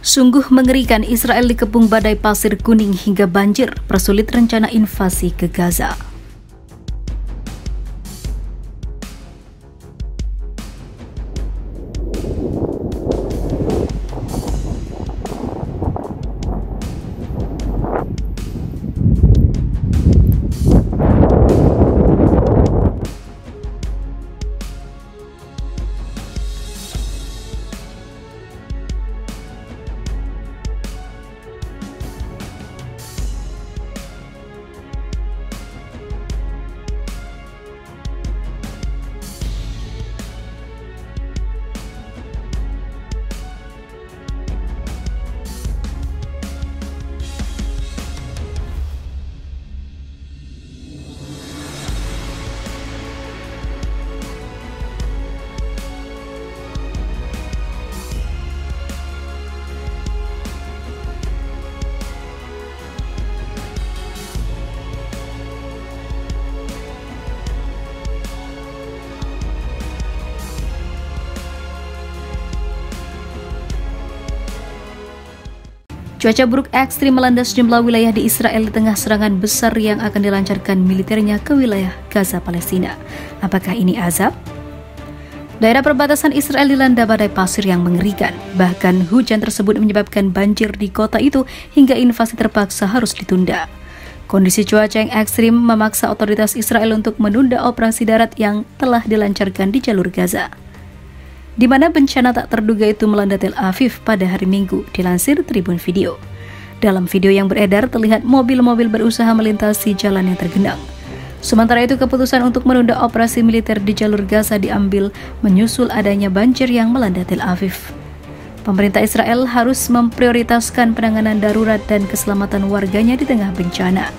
Sungguh mengerikan, Israel dikepung badai pasir kuning hingga banjir, persulit rencana invasi ke Gaza. Cuaca buruk ekstrim melanda sejumlah wilayah di Israel di tengah serangan besar yang akan dilancarkan militernya ke wilayah Gaza, Palestina. Apakah ini azab? Daerah perbatasan Israel dilanda badai pasir yang mengerikan. Bahkan hujan tersebut menyebabkan banjir di kota itu hingga invasi terpaksa harus ditunda. Kondisi cuaca yang ekstrim memaksa otoritas Israel untuk menunda operasi darat yang telah dilancarkan di jalur Gaza, di mana bencana tak terduga itu melanda Tel Aviv pada hari Minggu, dilansir Tribun Video. Dalam video yang beredar terlihat mobil-mobil berusaha melintasi jalan yang tergenang. Sementara itu, keputusan untuk menunda operasi militer di jalur Gaza diambil menyusul adanya banjir yang melanda Tel Aviv. Pemerintah Israel harus memprioritaskan penanganan darurat dan keselamatan warganya di tengah bencana.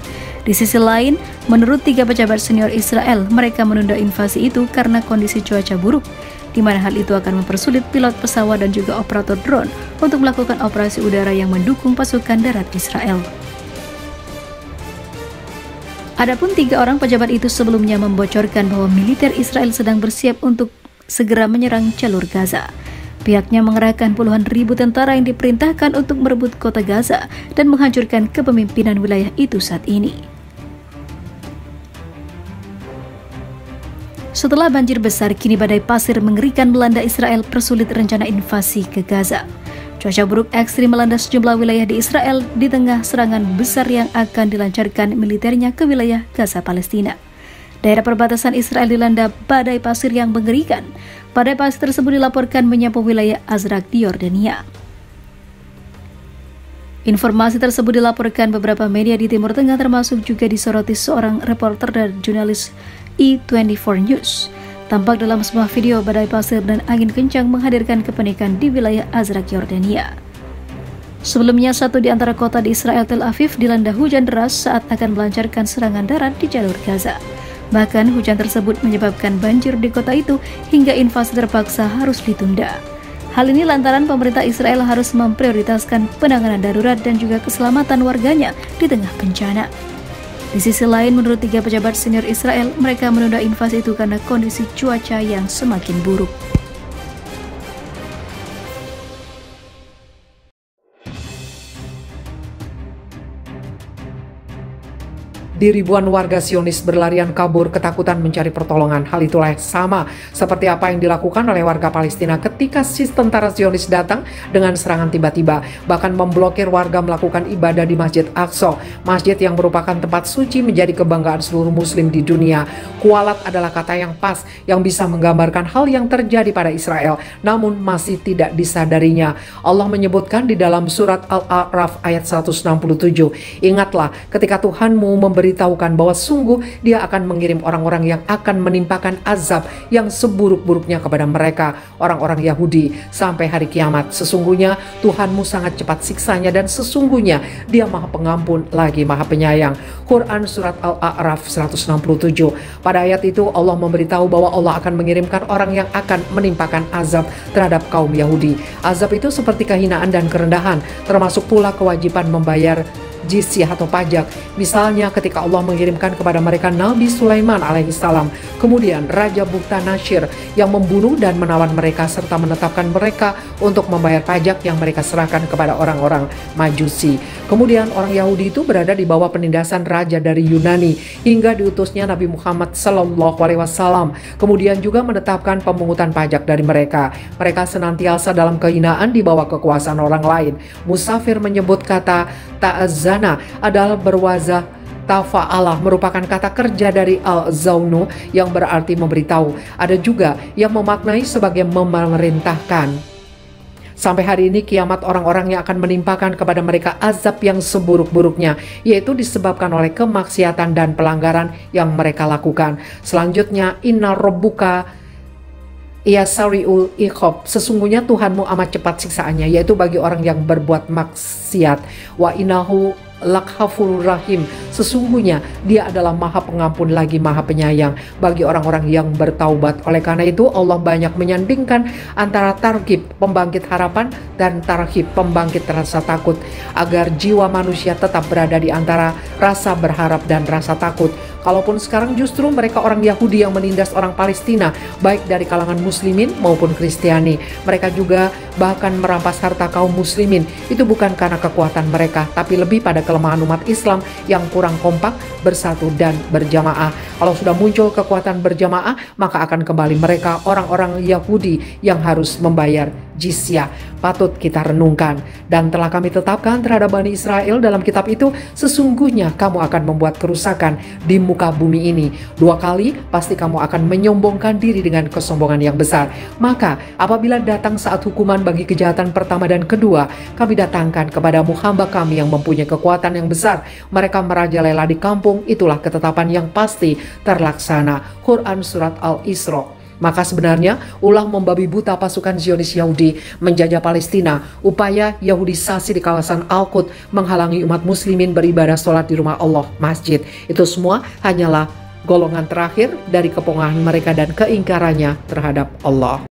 Di sisi lain, menurut 3 pejabat senior Israel, mereka menunda invasi itu karena kondisi cuaca buruk, di mana hal itu akan mempersulit pilot pesawat dan juga operator drone untuk melakukan operasi udara yang mendukung pasukan darat Israel. Adapun 3 orang pejabat itu sebelumnya membocorkan bahwa militer Israel sedang bersiap untuk segera menyerang jalur Gaza. Pihaknya mengerahkan puluhan ribu tentara yang diperintahkan untuk merebut kota Gaza dan menghancurkan kepemimpinan wilayah itu saat ini. Setelah banjir besar, kini badai pasir mengerikan melanda Israel, persulit rencana invasi ke Gaza. Cuaca buruk ekstrim melanda sejumlah wilayah di Israel di tengah serangan besar yang akan dilancarkan militernya ke wilayah Gaza, Palestina. Daerah perbatasan Israel dilanda badai pasir yang mengerikan. Badai pasir tersebut dilaporkan menyapu wilayah Azraq di Yordania. Informasi tersebut dilaporkan beberapa media di Timur Tengah, termasuk juga disoroti seorang reporter dan jurnalis E24 News. Tampak dalam sebuah video badai pasir dan angin kencang menghadirkan kepanikan di wilayah Azraq, Yordania. Sebelumnya, satu di antara kota di Israel, Tel Aviv, dilanda hujan deras saat akan melancarkan serangan darat di jalur Gaza. Bahkan hujan tersebut menyebabkan banjir di kota itu hingga invasi terpaksa harus ditunda. Hal ini lantaran pemerintah Israel harus memprioritaskan penanganan darurat dan juga keselamatan warganya di tengah bencana. Di sisi lain, menurut 3 pejabat senior Israel, mereka menunda invasi itu karena kondisi cuaca yang semakin buruk. Di ribuan warga Zionis berlarian kabur ketakutan mencari pertolongan. Hal itulah sama seperti apa yang dilakukan oleh warga Palestina ketika tentara Zionis datang dengan serangan tiba-tiba, bahkan memblokir warga melakukan ibadah di Masjid Aqsa, masjid yang merupakan tempat suci menjadi kebanggaan seluruh muslim di dunia. Kualat adalah kata yang pas yang bisa menggambarkan hal yang terjadi pada Israel, namun masih tidak disadarinya. Allah menyebutkan di dalam surat Al-A'raf ayat 167, ingatlah ketika Tuhanmu memberitahukan bahwa sungguh Dia akan mengirim orang-orang yang akan menimpakan azab yang seburuk-buruknya kepada mereka, orang-orang Yahudi, sampai hari kiamat. Sesungguhnya Tuhanmu sangat cepat siksanya dan sesungguhnya Dia Maha Pengampun lagi Maha Penyayang. Quran surat Al-A'raf 167. Pada ayat itu Allah memberitahu bahwa Allah akan mengirimkan orang yang akan menimpakan azab terhadap kaum Yahudi. Azab itu seperti kehinaan dan kerendahan, termasuk pula kewajiban membayar jizyah atau pajak. Misalnya ketika Allah mengirimkan kepada mereka Nabi Sulaiman alaihissalam, kemudian Raja Buktanashir yang membunuh dan menawan mereka serta menetapkan mereka untuk membayar pajak yang mereka serahkan kepada orang-orang Majusi. Kemudian orang Yahudi itu berada di bawah penindasan raja dari Yunani hingga diutusnya Nabi Muhammad SAW. Kemudian juga menetapkan pemungutan pajak dari mereka. Mereka senantiasa dalam kehinaan di bawah kekuasaan orang lain. Musafir menyebut kata ta'azzana adalah berwazah tafa'alah, merupakan kata kerja dari al-zaunu yang berarti memberitahu. Ada juga yang memaknai sebagai memerintahkan. Sampai hari ini kiamat orang-orang yang akan menimpakan kepada mereka azab yang seburuk-buruknya, yaitu disebabkan oleh kemaksiatan dan pelanggaran yang mereka lakukan. Selanjutnya, inna rabbuka yasari'ul iqab, sesungguhnya Tuhanmu amat cepat siksaannya, yaitu bagi orang yang berbuat maksiat. Wa innahu laghafurur rahim, sesungguhnya dia adalah maha pengampun lagi maha penyayang bagi orang-orang yang bertaubat. Oleh karena itu Allah banyak menyandingkan antara targhib pembangkit harapan dan tarhib pembangkit rasa takut, agar jiwa manusia tetap berada di antara rasa berharap dan rasa takut. Kalaupun sekarang justru mereka orang Yahudi yang menindas orang Palestina, baik dari kalangan muslimin maupun Kristiani. Mereka juga bahkan merampas harta kaum muslimin. Itu bukan karena kekuatan mereka, tapi lebih pada kelemahan umat Islam yang kurang kompak, bersatu dan berjamaah. Kalau sudah muncul kekuatan berjamaah, maka akan kembali mereka orang-orang Yahudi yang harus membayar jizyah. Patut kita renungkan. Dan telah kami tetapkan terhadap Bani Israel dalam kitab itu, sesungguhnya kamu akan membuat kerusakan di muka bumi ini. 2 kali pasti kamu akan menyombongkan diri dengan kesombongan yang besar. Maka apabila datang saat hukuman bagi kejahatan pertama dan kedua, kami datangkan kepadamu hamba kami yang mempunyai kekuatan yang besar. Mereka merajalela di kampung, itulah ketetapan yang pasti terlaksana. Quran Surat Al-Isra. Maka sebenarnya ulah membabi buta pasukan Zionis Yahudi menjajah Palestina, upaya Yahudisasi di kawasan Al-Quds menghalangi umat muslimin beribadah sholat di rumah Allah, masjid. Itu semua hanyalah golongan terakhir dari kepongahan mereka dan keingkarannya terhadap Allah.